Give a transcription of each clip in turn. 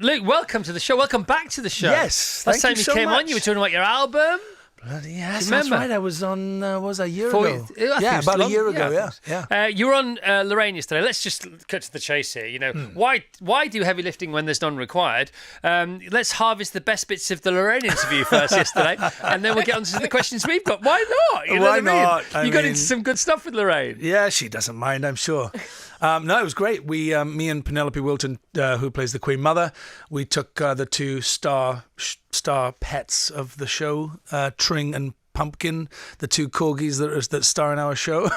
Luke, welcome to the show. Welcome back to the show. Yes, last time thank you you so came much. on, you were talking about your album. Bloody yes, Remember? that's right. I was on, was a year ago? I think it was about long- a year ago, I think yeah. you were on Lorraine yesterday. Let's just cut to the chase here. You know, why do heavy lifting when there's none required? Let's harvest the best bits of the Lorraine interview first yesterday, and then we'll get on to the questions we've got. Why not? You know Why what I mean? not? You got into some good stuff with Lorraine. Yeah, she doesn't mind, I'm sure. No, it was great. We, me and Penelope Wilton, who plays the Queen Mother, we took the two star pets of the show, Tring and Pumpkin, the two corgis that star in our show.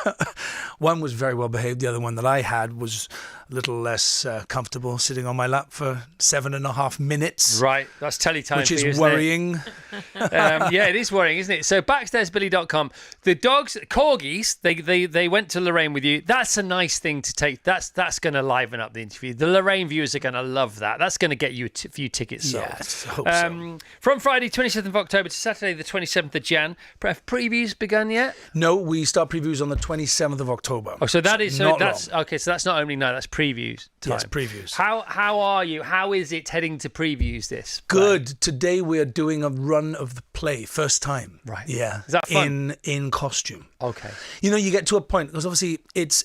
One was very well behaved. The other one that I had was a little less comfortable, sitting on my lap for 7.5 minutes. Right, that's telly time Which for you, is isn't worrying. Yeah, it is worrying, isn't it? So backstairsbilly.com, the dogs, corgis, they went to Lorraine with you. That's a nice thing to take. That's going to liven up the interview. The Lorraine viewers are going to love that. That's going to get you a few tickets sold. Yes, I hope so. From Friday 27th of October to Saturday the 27th of Jan. Have previews begun yet? No, we start previews on the 27th of October. Oh, so that is not that's long. okay. So that's not only that's previews time. Yes, previews. How are you? How is it heading to previews this play? Good. Today we are doing a run of the play, first time. Right. Yeah. Is that fun? In costume. Okay. You know, you get to a point because obviously it's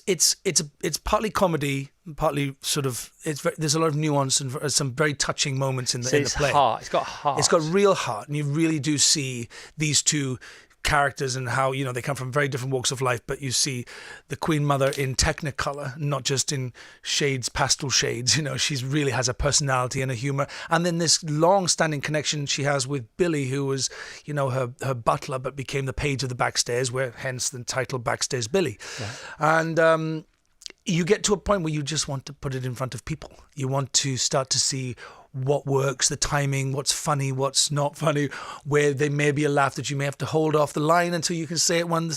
partly comedy, partly sort of there's a lot of nuance and some very touching moments in the play. Heart. It's got heart. It's got real heart, and you really do see these two characters and how, you know, they come from very different walks of life, but you see the Queen Mother in Technicolor, not just in shades, pastel shades. You know, she's really has a personality and a humor, and then this long-standing connection she has with Billy, who was, you know, her butler, but became the page of the backstairs, where hence the title Backstairs Billy. Right. And you get to a point where you just want to put it in front of people. You want to start to see what works, the timing, what's funny, what's not funny, where there may be a laugh that you may have to hold off the line until you can say it when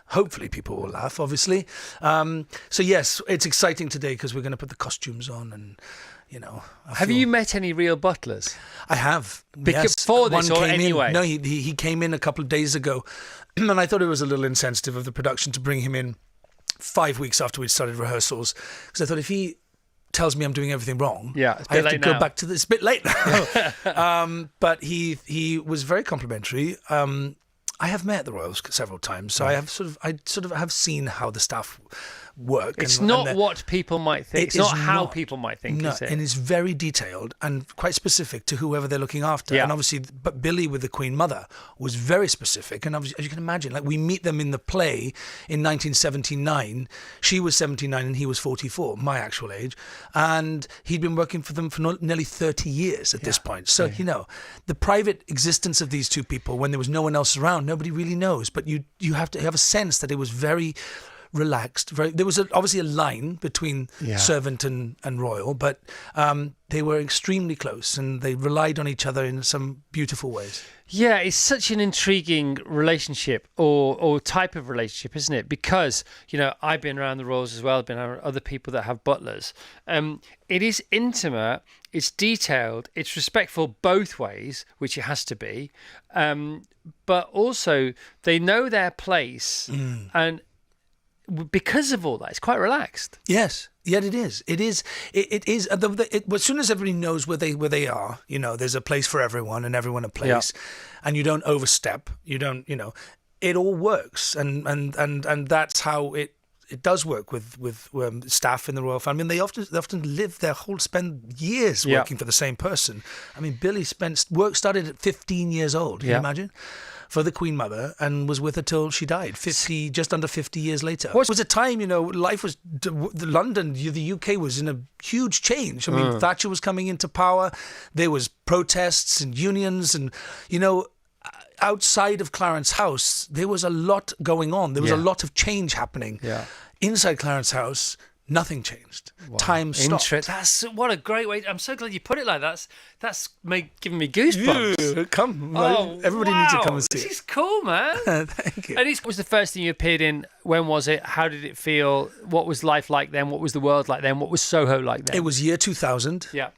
hopefully people will laugh, obviously. So yes, it's exciting today because we're going to put the costumes on and, you know. Have you met any real butlers? I have. Yes. For this or anyway? No, he came in a couple of days ago, and I thought it was a little insensitive of the production to bring him in 5 weeks after we'd started rehearsals, because I thought if he tells me I'm doing everything wrong, yeah, I have to go back to this. It's a bit late now. But he was very complimentary. I have met the Royals several times, so I sort of have seen how the staff work. It's not what people might think. It's not how people might think, is it? And it's very detailed and quite specific to whoever they're looking after. Yeah. And obviously, but Billy with the Queen Mother was very specific. And obviously, as you can imagine, like we meet them in the play in 1979. She was 79 and he was 44, my actual age. And he'd been working for them for nearly 30 years at this point. So, you know, the private existence of these two people, when there was no one else around, nobody really knows. But you have to have a sense that it was very relaxed. There was obviously a line between servant and royal, but they were extremely close and they relied on each other in some beautiful ways. Yeah, it's such an intriguing relationship or type of relationship, isn't it? Because, you know, I've been around the royals as well. I've been around other people that have butlers. It is intimate, it's detailed, it's respectful both ways, which it has to be. But also they know their place and because of all that, it's quite relaxed. Yes, yeah, it is. It is. It is. As soon as everybody knows where they are, you know, there's a place for everyone and everyone a place, and you don't overstep. You don't, you know, it all works, and that's how it does work with staff in the royal family. I mean, they often spend years working for the same person. I mean, Billy started at 15 years old. Can you imagine? For the Queen Mother, and was with her till she died, just under 50 years later. It was a time, you know, life was, London, the UK was in a huge change. I mean, Thatcher was coming into power, there was protests and unions, and, you know, outside of Clarence House, there was a lot going on. There was a lot of change happening. Yeah. Inside Clarence House, nothing changed. Wow. Time stopped. What a great way. I'm so glad you put it like that. That's giving me goosebumps. Yeah, come. Everybody needs to come and see it. This is cool, man. Thank you. And what was the first thing you appeared in? When was it? How did it feel? What was life like then? What was the world like then? What was Soho like then? It was year 2000. Yeah.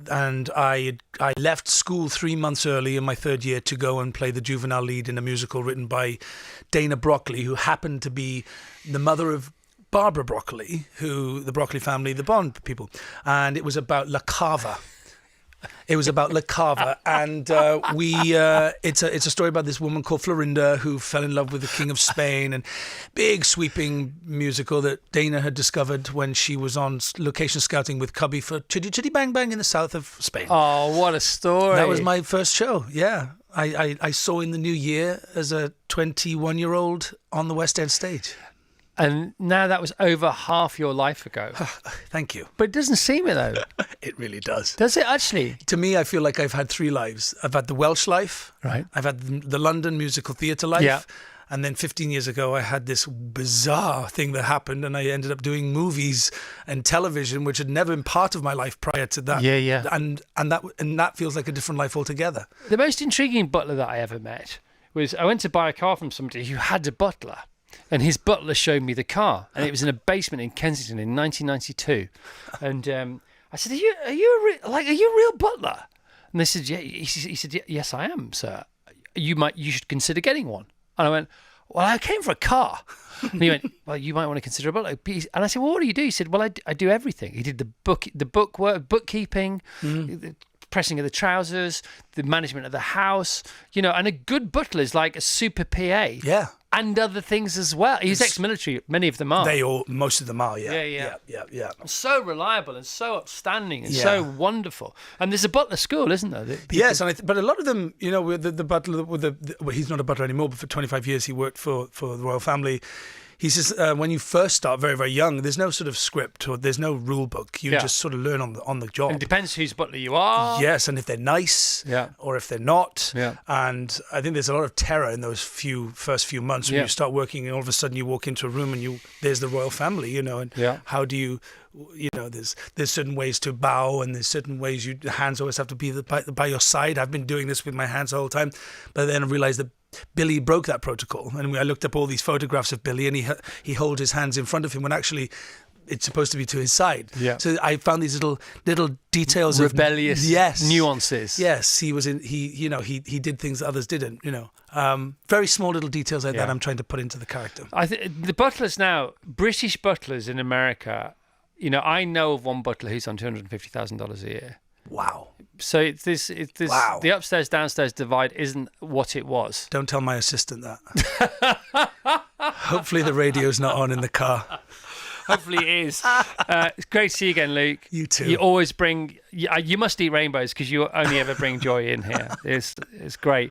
And I left school 3 months early in my third year to go and play the juvenile lead in a musical written by Dana Brockley, who happened to be the mother of Barbara Broccoli, who the Broccoli family, the Bond people, and it was about La Cava. It was about La Cava, and it's a story about this woman called Florinda who fell in love with the King of Spain, and big sweeping musical that Dana had discovered when she was on location scouting with Cubby for Chitty Chitty Bang Bang in the south of Spain. Oh, what a story! That was my first show. Yeah, I saw in the new year as a 21-year-old on the West End stage. And now that was over half your life ago. Thank you. But it doesn't seem it, though. It really does. Does it actually? To me, I feel like I've had 3 lives. I've had the Welsh life. Right. I've had the London musical theatre life. Yeah. And then 15 years ago, I had this bizarre thing that happened, and I ended up doing movies and television, which had never been part of my life prior to that. Yeah. And that feels like a different life altogether. The most intriguing butler that I ever met was I went to buy a car from somebody who had a butler. And his butler showed me the car, and it was in a basement in Kensington in 1992. And I said, "Are you a real butler?" And they said, "Yeah." He said, "Yes, I am, sir. You should consider getting one." And I went, "Well, I came for a car." And he went, "Well, you might want to consider a butler." And I said, "Well, what do you do?" He said, "Well, I do everything." He did the book work, bookkeeping. The pressing of the trousers, the management of the house, and a good butler is like a super PA. Yeah. And other things as well. He's ex-military. Many of them are. Most of them are, yeah. Yeah. So reliable and so upstanding and so wonderful. And there's a butler school, isn't there? Yes, but a lot of them, the butler, well, he's not a butler anymore, but for 25 years he worked for the royal family. He says when you first start very, very young, there's no sort of script or there's no rule book. You just sort of learn on the job. It depends whose butler you are. Yes, and if they're nice or if they're not. Yeah. And I think there's a lot of terror in those first few months when you start working and all of a sudden you walk into a room and there's the royal family, and how do you... there's certain ways to bow and there's certain ways the hands always have to be by your side. I've been doing this with my hands the whole time, but then I realized that Billy broke that protocol, and I looked up all these photographs of Billy, and he holds his hands in front of him when actually it's supposed to be to his side. Yeah. So I found these little details rebellious nuances. Yes, he did things that others didn't. Very small little details like that. I'm trying to put into the character. I think the butlers now, British butlers in America. I know of one butler who's on $250,000 a year. Wow. So wow. The upstairs downstairs divide isn't what it was. Don't tell my assistant that. Hopefully the radio's not on in the car. Hopefully it is. It's great to see you again, Luke. You too. You always bring. You must eat rainbows because you only ever bring joy in here. It's great.